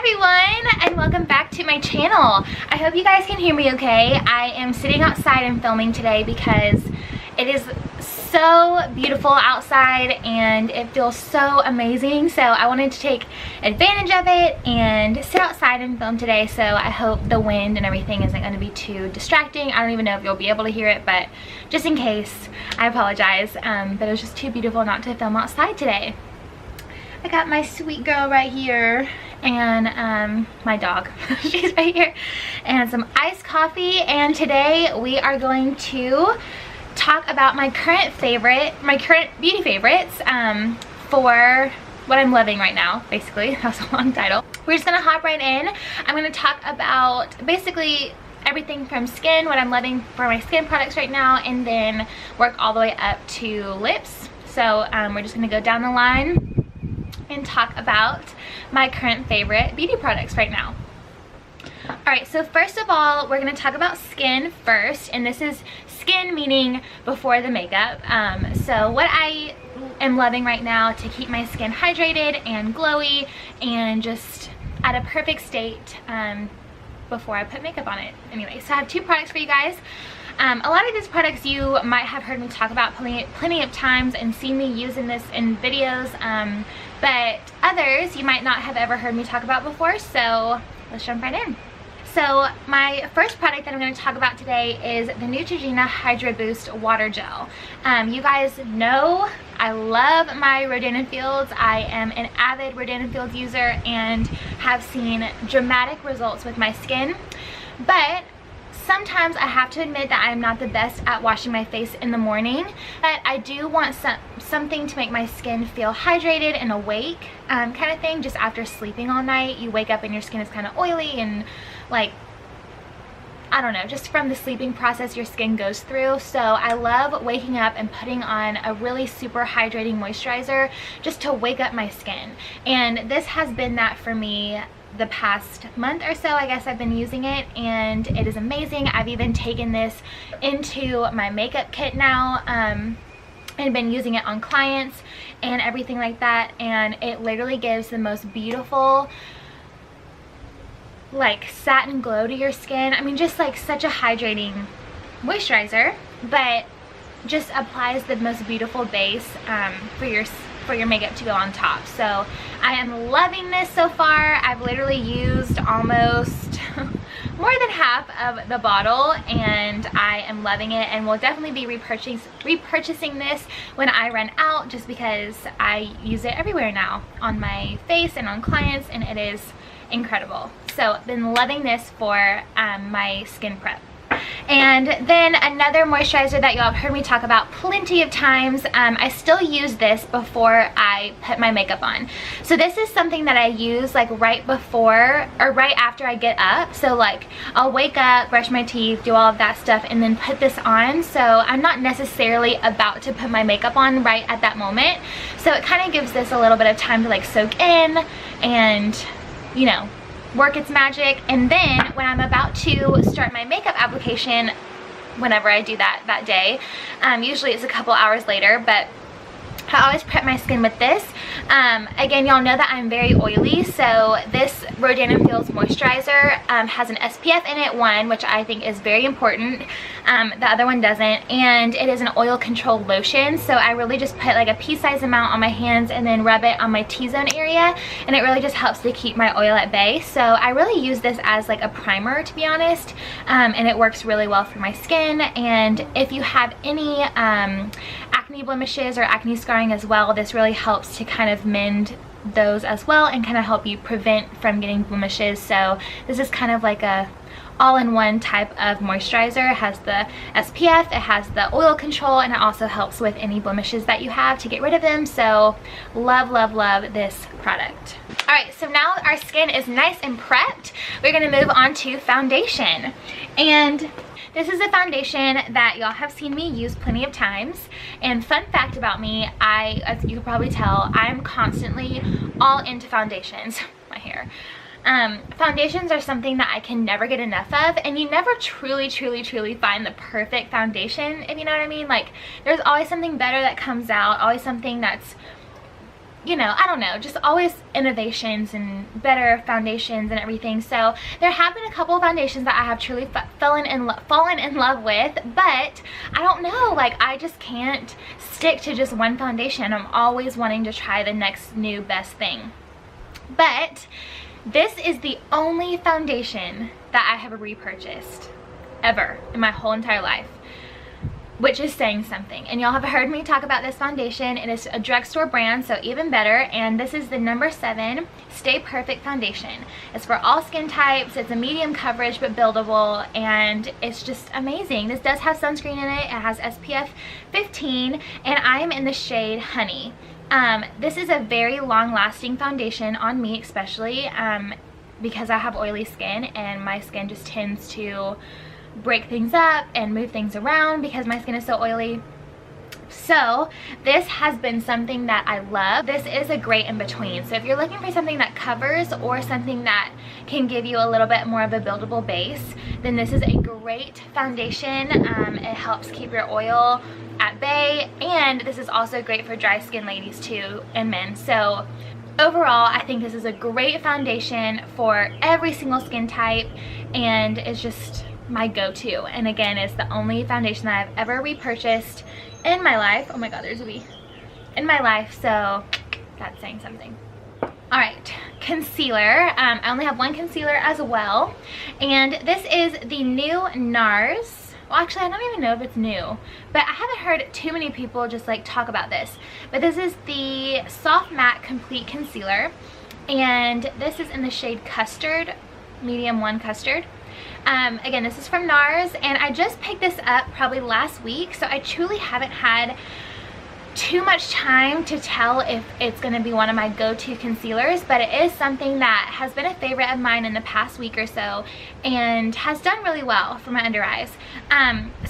everyone, and welcome back to my channel. I hope you guys can hear me okay. I am sitting outside and filming today because it is so beautiful outside and it feels so amazing, so I wanted to take advantage of it and sit outside and film today. So I hope the wind and everything isn't going to be too distracting. I don't even know if you'll be able to hear it, but just in case, I apologize. But it was just too beautiful not to film outside today. I got my sweet girl right here and my dog, she's right here, and some iced coffee, and today we are going to talk about my current beauty favorites for what I'm loving right now. Basically, that was a long title. We're just gonna hop right in. I'm gonna talk about basically everything from skin, what I'm loving for my skin products right now, and then work all the way up to lips. So we're just gonna go down the line and talk about my current favorite beauty products right now. Alright, so first of all, we're going to talk about skin first, and this is skin meaning before the makeup. So what I am loving right now to keep my skin hydrated and glowy and just at a perfect state before I put makeup on it. Anyway, so I have two products for you guys. A lot of these products you might have heard me talk about plenty of times and seen me using this in videos, but others you might not have ever heard me talk about before, so let's jump right in. So my first product that I'm going to talk about today is the Neutrogena Hydra Boost Water Gel. You guys know I love my Rodan+Fields. I am an avid Rodan+Fields user and have seen dramatic results with my skin, but sometimes I have to admit that I'm not the best at washing my face in the morning, but I do want something to make my skin feel hydrated and awake, kind of thing. Just after sleeping all night, you wake up and your skin is kind of oily and like, I don't know, just from the sleeping process your skin goes through. So I love waking up and putting on a really super hydrating moisturizer just to wake up my skin, and this has been that for me the past month or so. I guess I've been using it and it is amazing. I've even taken this into my makeup kit now and been using it on clients and everything like that, and it literally gives the most beautiful like satin glow to your skin. I mean, just like such a hydrating moisturizer, but just applies the most beautiful base for your makeup to go on top. So I am loving this so far. I've literally used almost more than half of the bottle and I am loving it, and will definitely be repurchasing this when I run out, just because I use it everywhere now, on my face and on clients, and it is incredible. So I've been loving this for my skin prep. And then another moisturizer that y'all have heard me talk about plenty of times, I still use this before I put my makeup on. So this is something that I use like right before or right after I get up. So like I'll wake up, brush my teeth, do all of that stuff, and then put this on. So I'm not necessarily about to put my makeup on right at that moment. So it kind of gives this a little bit of time to like soak in and, you know, work its magic. And then when I'm about to start my makeup application, whenever I do that day, usually it's a couple hours later, but I always prep my skin with this. Again, y'all know that I'm very oily, so this Rodan+Fields moisturizer has an SPF in it, one, which I think is very important. The other one doesn't, and it is an oil control lotion, so I really just put like a pea-sized amount on my hands and then rub it on my T-zone area, and it really just helps to keep my oil at bay. So I really use this as like a primer, to be honest, and it works really well for my skin. And if you have any acne blemishes or acne scarring as well, this really helps to kind of mend those as well and kind of help you prevent from getting blemishes. So this is kind of like a all-in-one type of moisturizer. It has the SPF, it has the oil control, and it also helps with any blemishes that you have to get rid of them. So love, love, love this product. Alright, so now our skin is nice and prepped, we're going to move on to foundation. And this is a foundation that y'all have seen me use plenty of times. And fun fact about me, as you can probably tell, I'm constantly all into foundations. My hair. Foundations are something that I can never get enough of, and you never truly find the perfect foundation, if you know what I mean. Like, there's always something better that comes out, always something that's you know, I don't know, just always innovations and better foundations and everything. So there have been a couple of foundations that I have truly fallen in love with, but I don't know, like I just can't stick to just one foundation. I'm always wanting to try the next new best thing. But this is the only foundation that I have repurchased ever in my whole entire life, which is saying something. And y'all have heard me talk about this foundation. It is a drugstore brand, so even better. And this is the number 7 Stay Perfect foundation. It's for all skin types. It's a medium coverage but buildable, and it's just amazing. This does have sunscreen in it. It has SPF 15, and I am in the shade Honey. This is a very long-lasting foundation on me, especially because I have oily skin, and my skin just tends to break things up and move things around because my skin is so oily. So this has been something that I love. This is a great in-between. So if you're looking for something that covers or something that can give you a little bit more of a buildable base, then this is a great foundation. It helps keep your oil at bay, and this is also great for dry skin ladies too, and men. So overall, I think this is a great foundation for every single skin type, and it's just my go-to. And again, it's the only foundation that I've ever repurchased in my life. Oh my god, there's a bee. In my life, so that's saying something. Alright, concealer. I only have one concealer as well, and this is the new NARS. Well, actually, I don't even know if it's new, but I haven't heard too many people just like talk about this. But this is the Soft Matte Complete Concealer, and this is in the shade Custard, medium 1 Custard. Again, this is from NARS, and I just picked this up probably last week, so I truly haven't had too much time to tell if it's going to be one of my go-to concealers, but it is something that has been a favorite of mine in the past week or so and has done really well for my under eyes.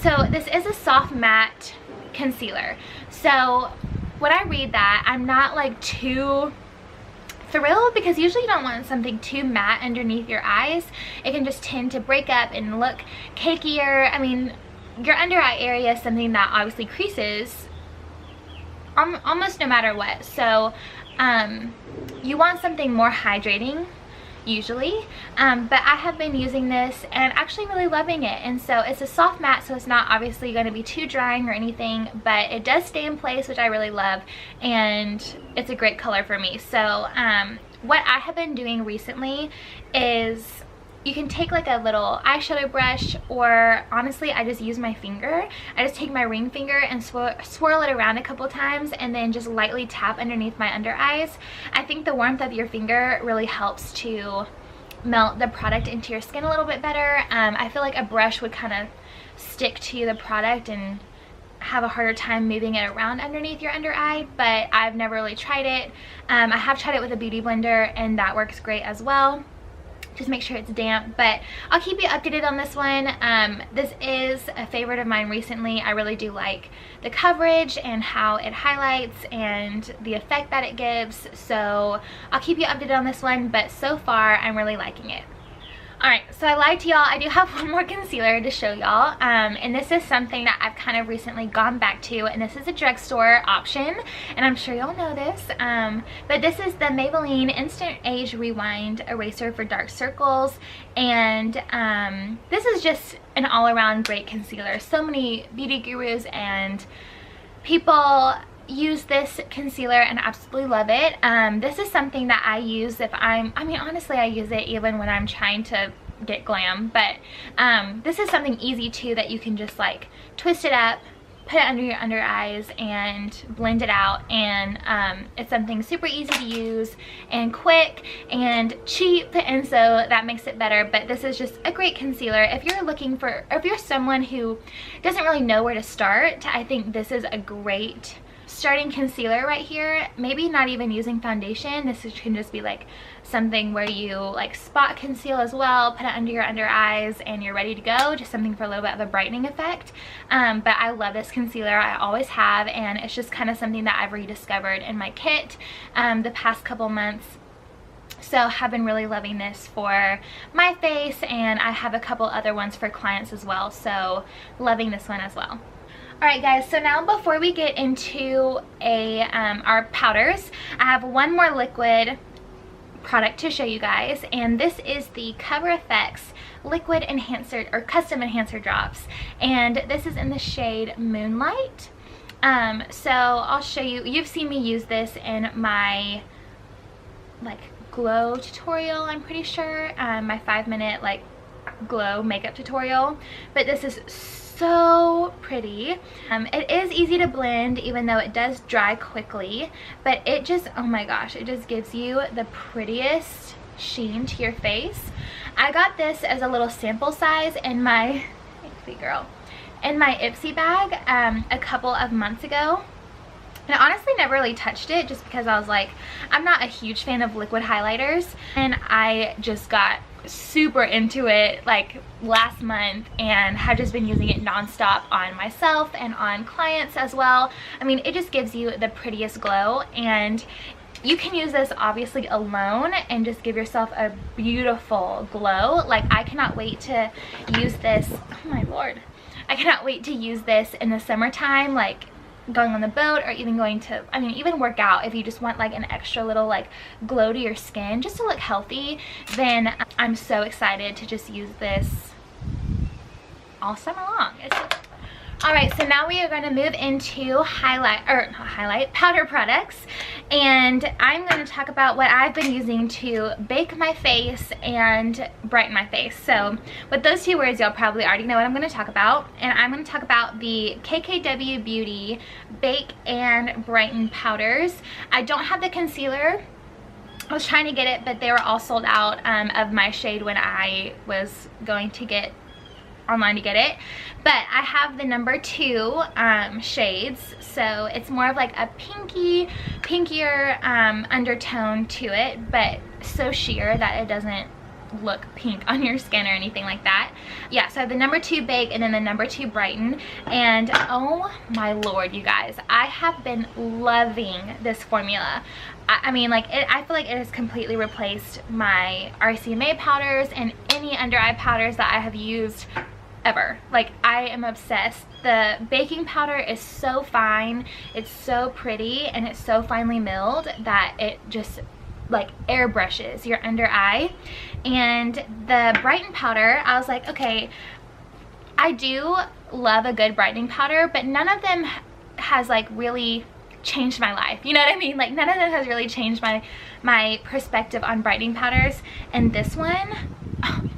So this is a soft matte concealer. So when I read that, I'm not like too thrilled, because usually you don't want something too matte underneath your eyes. It can just tend to break up and look cakier. I mean, your under eye area is something that obviously creases almost no matter what. So you want something more hydrating usually, but I have been using this and actually really loving it. And so it's a soft matte, so it's not obviously going to be too drying or anything, but it does stay in place, which I really love, and it's a great color for me. So what I have been doing recently is you can take like a little eyeshadow brush, or honestly I just use my finger. I just take my ring finger and swirl it around a couple times and then just lightly tap underneath my under eyes. I think the warmth of your finger really helps to melt the product into your skin a little bit better. I feel like a brush would kind of stick to the product and have a harder time moving it around underneath your under eye, but I've never really tried it. I have tried it with a beauty blender, and that works great as well. Just make sure it's damp, but I'll keep you updated on this one. This is a favorite of mine recently. I really do like the coverage and how it highlights and the effect that it gives, so I'll keep you updated on this one, but so far I'm really liking it. Alright, so I lied to y'all. I do have one more concealer to show y'all, and this is something that I've kind of recently gone back to, and this is a drugstore option, and I'm sure y'all know this, but this is the Maybelline Instant Age Rewind Eraser for Dark Circles, and this is just an all-around great concealer. So many beauty gurus and people use this concealer and absolutely love it. This is something that I use if I mean honestly I use it even when I'm trying to get glam, but this is something easy too that you can just like twist it up, put it under your under eyes and blend it out, and it's something super easy to use and quick and cheap, and so that makes it better. But this is just a great concealer if you're looking for, or if you're someone who doesn't really know where to start. I think this is a great starting concealer right here. Maybe not even using foundation. This can just be like something where you like spot conceal as well, put it under your under eyes, and you're ready to go. Just something for a little bit of a brightening effect. But I love this concealer. I always have, and it's just kind of something that I've rediscovered in my kit the past couple months. So have been really loving this for my face, and I have a couple other ones for clients as well, so loving this one as well. Alright guys, so now before we get into our powders, I have one more liquid product to show you guys, and this is the Cover FX liquid enhancer or custom enhancer drops, and this is in the shade Moonlight. So I'll show you. You've seen me use this in my like glow tutorial, I'm pretty sure, my 5-minute like glow makeup tutorial, but this is so pretty. It is easy to blend even though it does dry quickly, but it just, oh my gosh, it just gives you the prettiest sheen to your face. I got this as a little sample size in my, sweet girl, in my Ipsy bag a couple of months ago. And I honestly never really touched it just because I was like, I'm not a huge fan of liquid highlighters, and I just got super into it like last month and have just been using it nonstop on myself and on clients as well. I mean, it just gives you the prettiest glow, and you can use this obviously alone and just give yourself a beautiful glow. Like, I cannot wait to use this. Oh my lord, I cannot wait to use this in the summertime, like going on the boat, or even going to, I mean, even work out. If you just want like an extra little like glow to your skin just to look healthy, then I'm so excited to just use this all summer long. Alright, so now we are going to move into powder products, and I'm going to talk about what I've been using to bake my face and brighten my face. So with those two words, y'all probably already know what I'm going to talk about, and I'm going to talk about the KKW Beauty Bake and Brighten powders. I don't have the concealer. I was trying to get it, but they were all sold out of my shade when I was going to get online to get it. But I have the number 2 shades, so it's more of like a pinkier undertone to it, but so sheer that it doesn't look pink on your skin or anything like that. Yeah, so I have the number 2 Bake and then the number 2 Brighten, and oh my lord, you guys, I have been loving this formula. I mean, like, I feel like it has completely replaced my RCMA powders and any under eye powders that I have used ever. Like, I am obsessed. The baking powder is so fine, it's so pretty, and it's so finely milled that it just like airbrushes your under eye. And the Brighten powder, I was like, okay, I do love a good brightening powder, but none of them has like really changed my life, you know what I mean? Like, none of them has really changed my perspective on brightening powders. And this one, oh,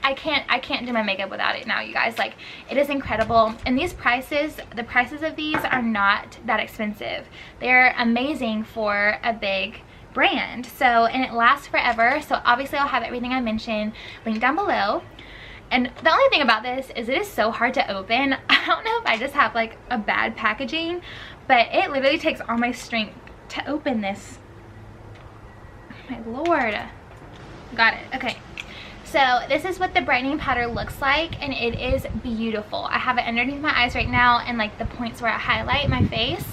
I can't do my makeup without it now, you guys. Like, it is incredible. And these prices, the prices of these are not that expensive. They're amazing for a big brand. So, and it lasts forever. So obviously I'll have everything I mentioned linked down below. And the only thing about this is it is so hard to open. I don't know if I just have like a bad packaging, but it literally takes all my strength to open this. Oh my lord. Got it. Okay. So this is what the brightening powder looks like, and it is beautiful. I have it underneath my eyes right now and like the points where I highlight my face.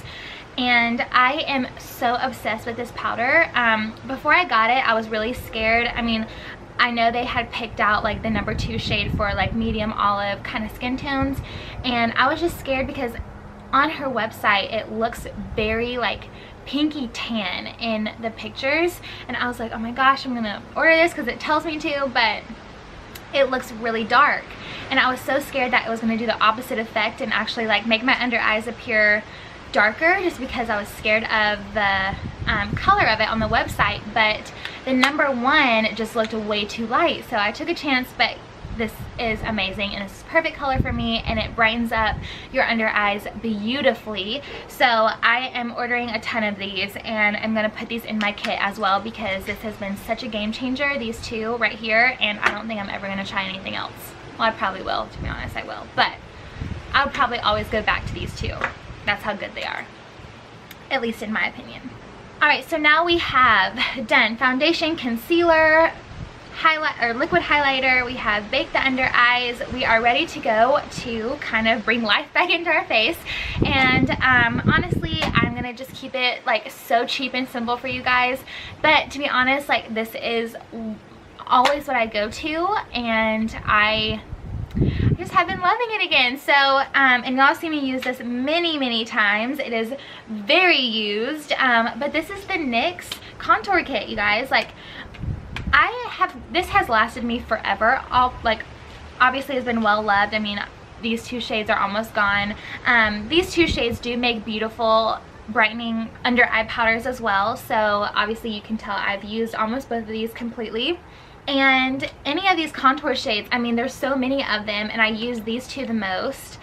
And I am so obsessed with this powder. Before I got it, I was really scared. I mean, I know they had picked out like the number 2 shade for like medium olive kind of skin tones, and I was just scared because on her website it looks very like pinky tan in the pictures, and I was like, oh my gosh, I'm gonna order this because it tells me to, but it looks really dark. And I was so scared that it was going to do the opposite effect and actually like make my under eyes appear darker, just because I was scared of the color of it on the website. But the number 1 just looked way too light, so I took a chance. But this is amazing, and it's perfect color for me, and it brightens up your under eyes beautifully. So I am ordering a ton of these, and I'm gonna put these in my kit as well, because this has been such a game changer, these 2 right here, and I don't think I'm ever gonna try anything else. Well, I probably will, to be honest, I will, but I'll probably always go back to these 2. That's how good they are, at least in my opinion. Alright, so now we have done foundation, concealer, highlight or liquid highlighter, we have baked the under eyes. We are ready to go to kind of bring life back into our face. And honestly, I'm gonna just keep it like so cheap and simple for you guys, but to be honest, like, this is always what I go to, and I just have been loving it again. So, and y'all see me use this many times. It is very used, but this is the NYX contour kit, you guys. Like, this has lasted me forever. Obviously has been well loved. I mean, these two shades are almost gone. These two shades do make beautiful brightening under eye powders as well, so obviously you can tell I've used almost both of these completely. And any of these contour shades, I mean, there's so many of them, and I use these two the most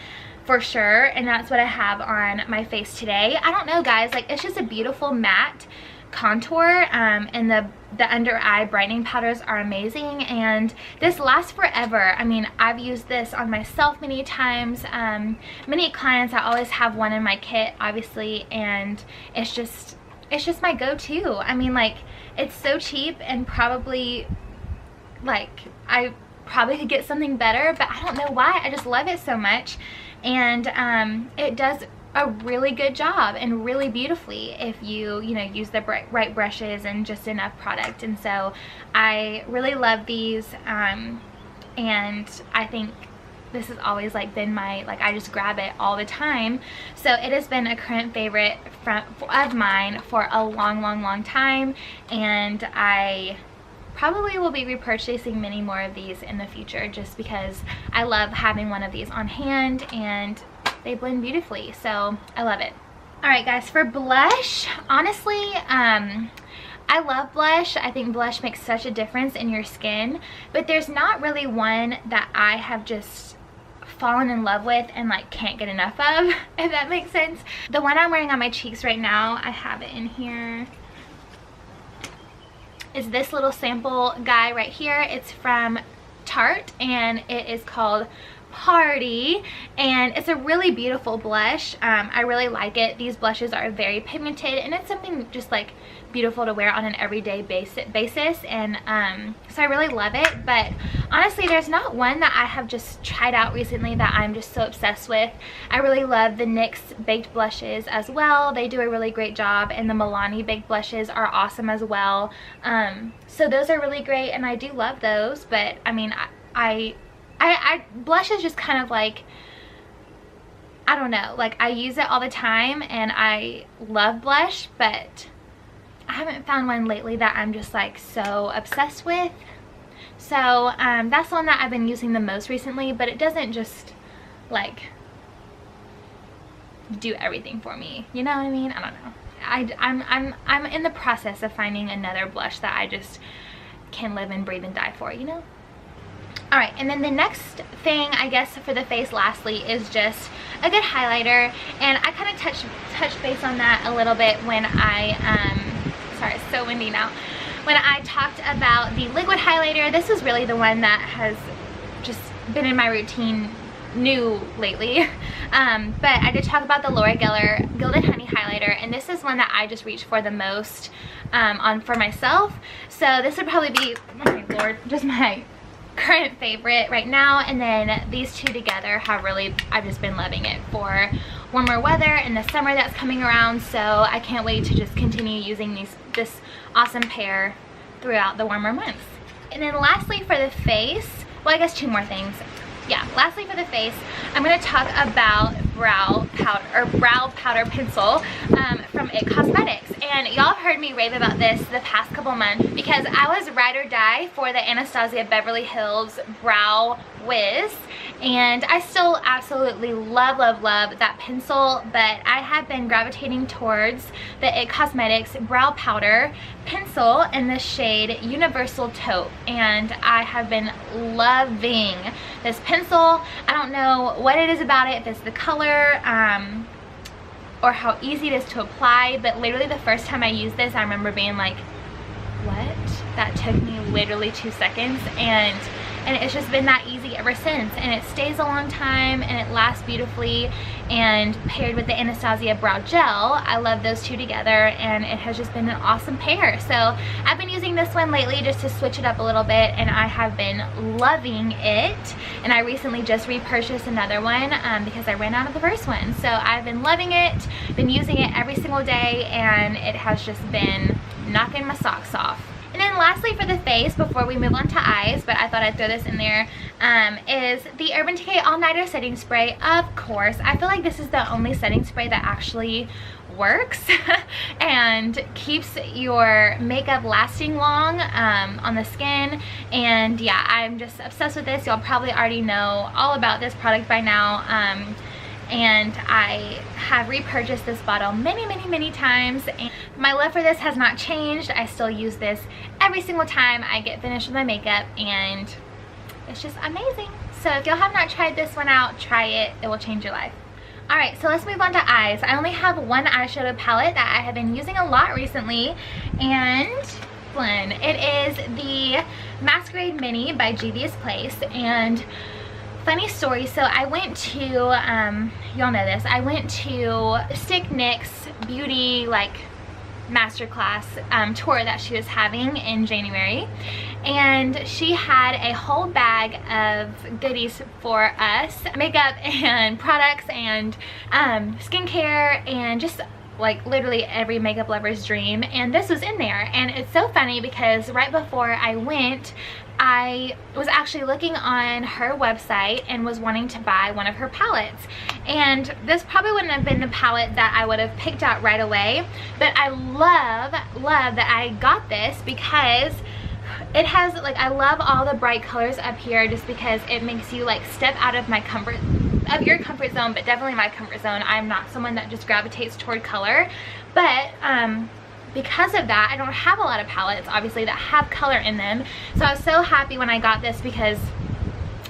for sure, and that's what I have on my face today. I don't know, guys, like, it's just a beautiful matte contour, and the under eye brightening powders are amazing, and this lasts forever. I mean, I've used this on myself many times, many clients. I always have one in my kit, obviously, and it's just my go-to. I mean, like, it's so cheap, and probably, like, I probably could get something better, but I don't know why. I just love it so much, and it does a really good job and really beautifully if you use the right brushes and just enough product. And so I really love these, and I think this has always like been my, like, I just grab it all the time. So it has been a current favorite of mine for a long time, and I probably will be repurchasing many more of these in the future, just because I love having one of these on hand, and they blend beautifully, so I love it. Alright guys, for blush, honestly, I love blush. I think blush makes such a difference in your skin, but there's not really one that I have just fallen in love with and like can't get enough of, if that makes sense. The one I'm wearing on my cheeks right now, I have it in here, is this little sample guy right here. It's from Tarte, and it is called Party, and it's a really beautiful blush. I really like it. These blushes are very pigmented, and it's something just like beautiful to wear on an everyday basis, and so I really love it. But honestly, there's not one that I have just tried out recently that I'm just so obsessed with. I really love the NYX baked blushes as well. They do a really great job, and the Milani baked blushes are awesome as well. So those are really great, and I do love those. But I mean, blush is just kind of like, I don't know, like, I use it all the time and I love blush, but I haven't found one lately that I'm just like so obsessed with. So that's the one that I've been using the most recently, but it doesn't just like do everything for me, you know what I mean? I don't know. I'm in the process of finding another blush that I just can live and breathe and die for, you know? Alright, and then the next thing, I guess, for the face lastly is just a good highlighter. And I kind of touched base on that a little bit when I, sorry, it's so windy now. When I talked about the liquid highlighter, this is really the one that has just been in my routine new lately. But I did talk about the Laura Geller Gilded Honey highlighter, and this is one that I just reach for the most for myself. So this would probably be, oh my lord, just my current favorite right now. And then these two together have really, I've just been loving it for warmer weather and the summer that's coming around, so I can't wait to just continue using this awesome pair throughout the warmer months. And then lastly for the face, well, I guess two more things. Yeah, lastly for the face, I'm going to talk about brow powder pencil from IT Cosmetics. And y'all have heard me rave about this the past couple months because I was ride or die for the Anastasia Beverly Hills Brow Wiz, and I still absolutely love that pencil, but I have been gravitating towards the IT Cosmetics brow powder pencil in the shade Universal Taupe, and I have been loving this pencil. I don't know what it is about it, if it's the color or how easy it is to apply, but literally the first time I used this, I remember being like, what? That took me literally 2 seconds, and it's just been that easy ever since, and it stays a long time and it lasts beautifully. And paired with the Anastasia Brow Gel, I love those two together, and it has just been an awesome pair. So I've been using this one lately just to switch it up a little bit, and I have been loving it. And I recently just repurchased another one because I ran out of the first one. So I've been loving it, been using it every single day, and it has just been knocking my socks off. And then lastly for the face, before we move on to eyes, but I thought I'd throw this in there, is the Urban Decay All Nighter Setting Spray. Of course, I feel like this is the only setting spray that actually works and keeps your makeup lasting long on the skin. And yeah, I'm just obsessed with this. Y'all probably already know all about this product by now. And I have repurchased this bottle many times, and my love for this has not changed. I still use this every single time I get finished with my makeup, and it's just amazing. So if y'all have not tried this one out, try it. It will change your life. Alright, so let's move on to eyes. I only have one eyeshadow palette that I have been using a lot recently, and it is the Masquerade Mini by Juvia's Place. And funny story, so I went to, y'all know this, I went to Stick Nick's beauty masterclass tour that she was having in January, and she had a whole bag of goodies for us, makeup and products and skincare and just like literally every makeup lover's dream, and this was in there. And it's so funny because right before I went, I was actually looking on her website and was wanting to buy one of her palettes, and this probably wouldn't have been the palette that I would have picked out right away, but I love that I got this because it has, like, I love all the bright colors up here just because it makes you like step out of your comfort zone, but definitely my comfort zone. I'm not someone that just gravitates toward color, but because of that, I don't have a lot of palettes obviously that have color in them. So I was so happy when I got this because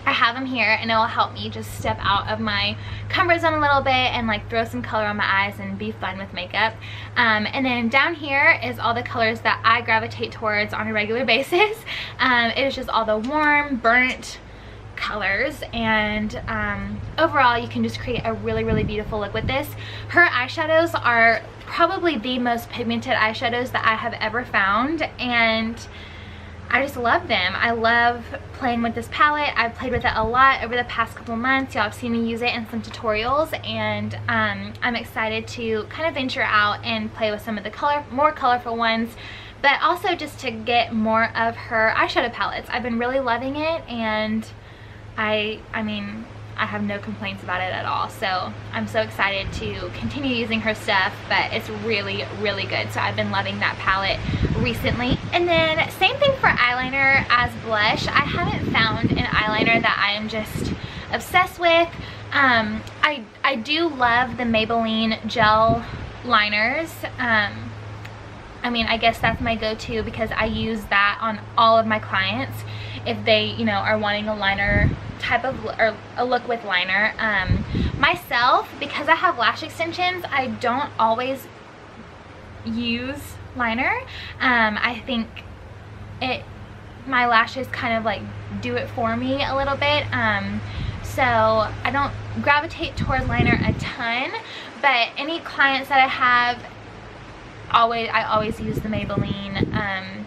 I have them here and it will help me just step out of my comfort zone a little bit and like throw some color on my eyes and be fun with makeup. And then down here is all the colors that I gravitate towards on a regular basis. It is just all the warm, burnt colors, and overall you can just create a really beautiful look with this. Her eyeshadows are probably the most pigmented eyeshadows that I have ever found, and I just love them. I love playing with this palette. I've played with it a lot over the past couple months. Y'all have seen me use it in some tutorials, and I'm excited to kind of venture out and play with some of the more colorful ones, but also just to get more of her eyeshadow palettes. I've been really loving it, and I mean, I have no complaints about it at all. So I'm so excited to continue using her stuff, but it's really good. So I've been loving that palette recently. And then same thing for eyeliner as blush. I haven't found an eyeliner that I am just obsessed with. I do love the Maybelline gel liners. I mean, I guess that's my go-to because I use that on all of my clients if they, you know, are wanting a liner type of, or a look with liner. Myself, because I have lash extensions, I don't always use liner. I think my lashes kind of like do it for me a little bit. So I don't gravitate towards liner a ton, but any clients that I have, I always use the Maybelline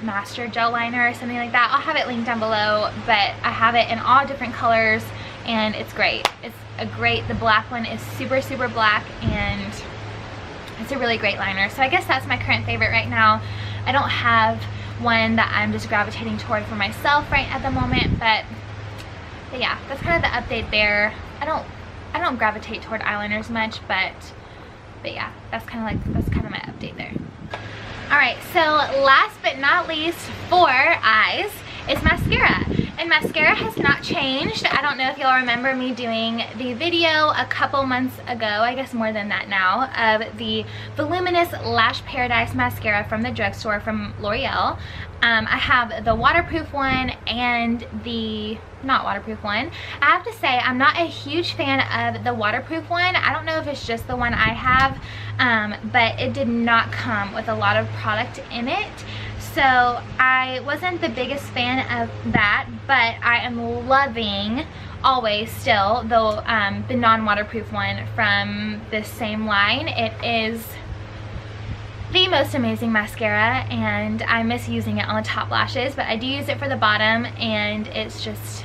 Master Gel Liner or something like that. I'll have it linked down below, but I have it in all different colors and it's great. The black one is super black, and it's a really great liner. So I guess that's my current favorite right now. I don't have one that I'm just gravitating toward for myself right at the moment, but yeah, that's kind of the update there. I don't gravitate toward eyeliners much, but yeah, that's kind of my update there. Alright, so last but not least for eyes is mascara. And mascara has not changed. I don't know if y'all remember me doing the video a couple months ago, I guess more than that now, of the Voluminous Lash Paradise mascara from the drugstore from L'Oreal. I have the waterproof one and the not waterproof one. I have to say I'm not a huge fan of the waterproof one. I don't know if it's just the one I have, but it did not come with a lot of product in it. So I wasn't the biggest fan of that, but I am loving always still the non-waterproof one from this same line. It is the most amazing mascara, and I miss using it on the top lashes, but I do use it for the bottom, and it's just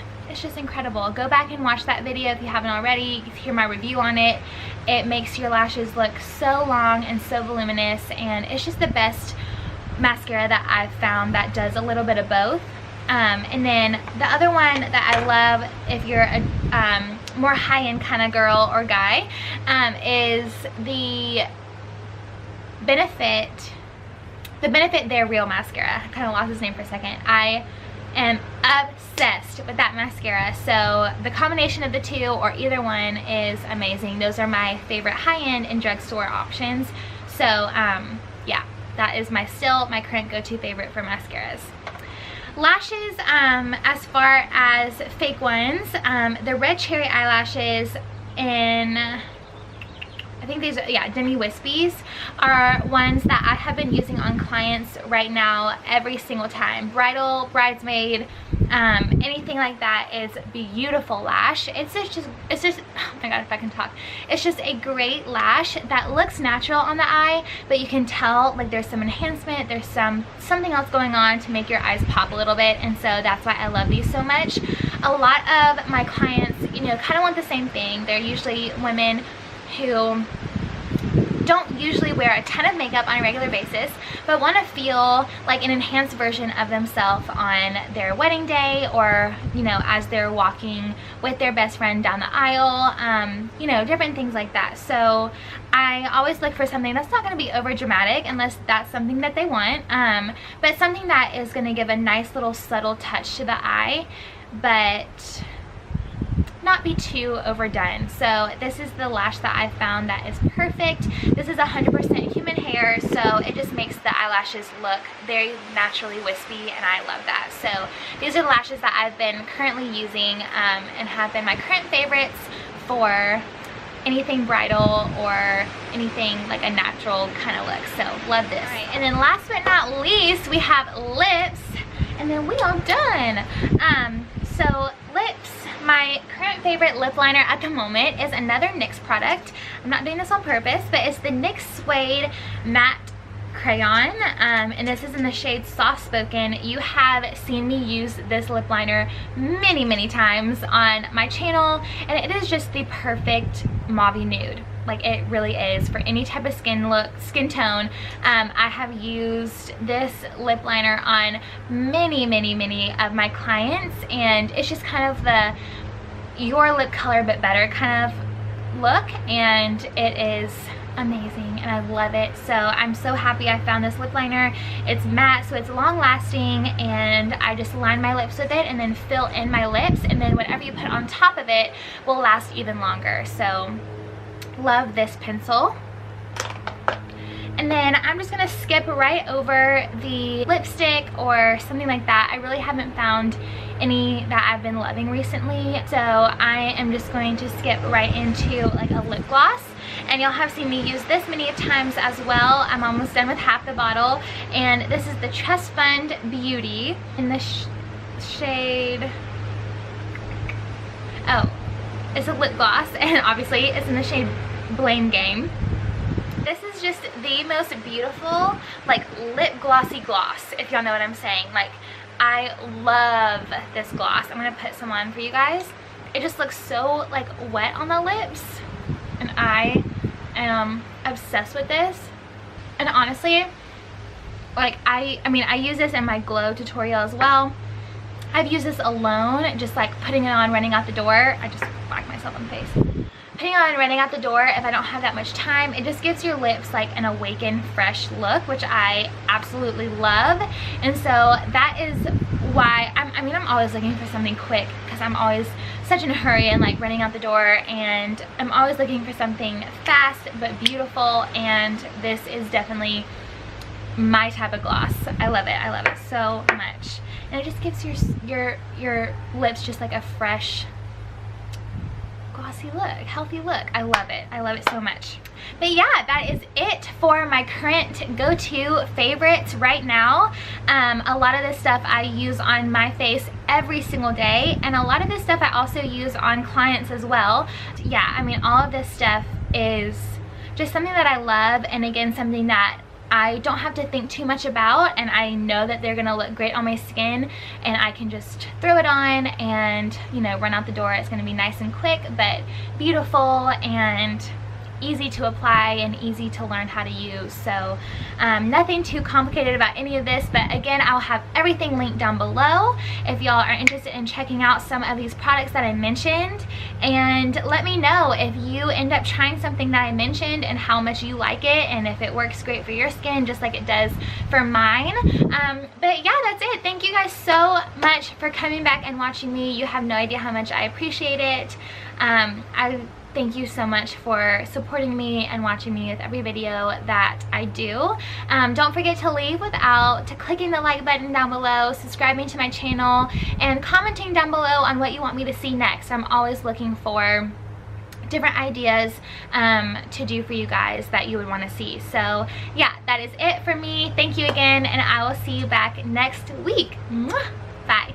incredible. Go back and watch that video if you haven't already. You can hear my review on it. It makes your lashes look so long and so voluminous, and it's just the best mascara that I've found that does a little bit of both. And then the other one that I love if you're a more high-end kind of girl or guy is the Benefit They're Real mascara. I kind of lost his name for a second. I am obsessed with that mascara, so the combination of the two or either one is amazing. Those are my favorite high-end and drugstore options. So yeah, that is still my current go-to favorite for mascaras. Lashes, as far as fake ones, the Red Cherry eyelashes in, I think these are, yeah, Demi Wispies are ones that I have been using on clients right now every single time. Bridal, bridesmaid, anything like that is beautiful lash. It's just, oh my god, if I can talk. It's just a great lash that looks natural on the eye, but you can tell like there's some enhancement, there's something else going on to make your eyes pop a little bit, and so that's why I love these so much. A lot of my clients, you know, kind of want the same thing. They're usually women who don't usually wear a ton of makeup on a regular basis, but want to feel like an enhanced version of themselves on their wedding day, or, you know, as they're walking with their best friend down the aisle, you know, different things like that. So I always look for something that's not going to be over dramatic unless that's something that they want, but something that is going to give a nice little subtle touch to the eye, but not be too overdone. So this is the lash that I found that is perfect. This is 100% human hair, so it just makes the eyelashes look very naturally wispy, and I love that. So these are the lashes that I've been currently using and have been my current favorites for anything bridal or anything like a natural kind of look. So love this. All right, and then last but not least, we have lips, and then we are done. So lips, my current favorite lip liner at the moment is another NYX product. I'm not doing this on purpose, but it's the NYX Suede Matte Crayon, and this is in the shade Soft Spoken. You have seen me use this lip liner many times on my channel, and it is just the perfect mauve nude. Like, it really is for any type of skin tone. I have used this lip liner on many of my clients, and it's just kind of the your lip color but better kind of look, and it is amazing and I love it. So I'm so happy I found this lip liner. It's matte, so it's long lasting, and I just line my lips with it and then fill in my lips, and then whatever you put on top of it will last even longer. So love this pencil. And then I'm just gonna skip right over the lipstick or something like that. I really haven't found any that I've been loving recently, so I am just going to skip right into like a lip gloss. And you'll have seen me use this many times as well. I'm almost done with half the bottle, and this is the Trust Fund Beauty in the shade, oh, it's a lip gloss, and obviously it's in the shade Blame Game. This is just the most beautiful like lip glossy gloss, if y'all know what I'm saying. Like, I love this gloss. I'm gonna put some on for you guys. It just looks so like wet on the lips, and I am obsessed with this. And honestly, like I mean I use this in my glow tutorial as well. I've used this alone, just like putting it on running out the door. I just whacked myself in the face. Putting it on and running out the door if I don't have that much time. It just gives your lips like an awakened, fresh look, which I absolutely love. And so that is why I'm always looking for something quick, because I'm always such in a hurry and like running out the door, and I'm always looking for something fast but beautiful, and this is definitely my type of gloss. I love it so much. And it just gives your lips just like a fresh, glossy look, healthy look. I love it so much. But yeah, that is it for my current go-to favorites right now. A lot of this stuff I use on my face every single day, and a lot of this stuff I also use on clients as well. Yeah, I mean, all of this stuff is just something that I love, and again, something that I don't have to think too much about, and I know that they're gonna look great on my skin, and I can just throw it on and, you know, run out the door. It's gonna be nice and quick but beautiful, and easy to apply and easy to learn how to use. So nothing too complicated about any of this, but again, I'll have everything linked down below if y'all are interested in checking out some of these products that I mentioned. And let me know if you end up trying something that I mentioned and how much you like it, and if it works great for your skin just like it does for mine. But yeah, that's it. Thank you guys so much for coming back and watching me. You have no idea how much I appreciate it. I thank you so much for supporting me and watching me with every video that I do. Don't forget to leave without clicking the like button down below, subscribing to my channel, and commenting down below on what you want me to see next. I'm always looking for different ideas to do for you guys that you would want to see. So yeah, that is it for me. Thank you again, and I will see you back next week. Mwah! Bye.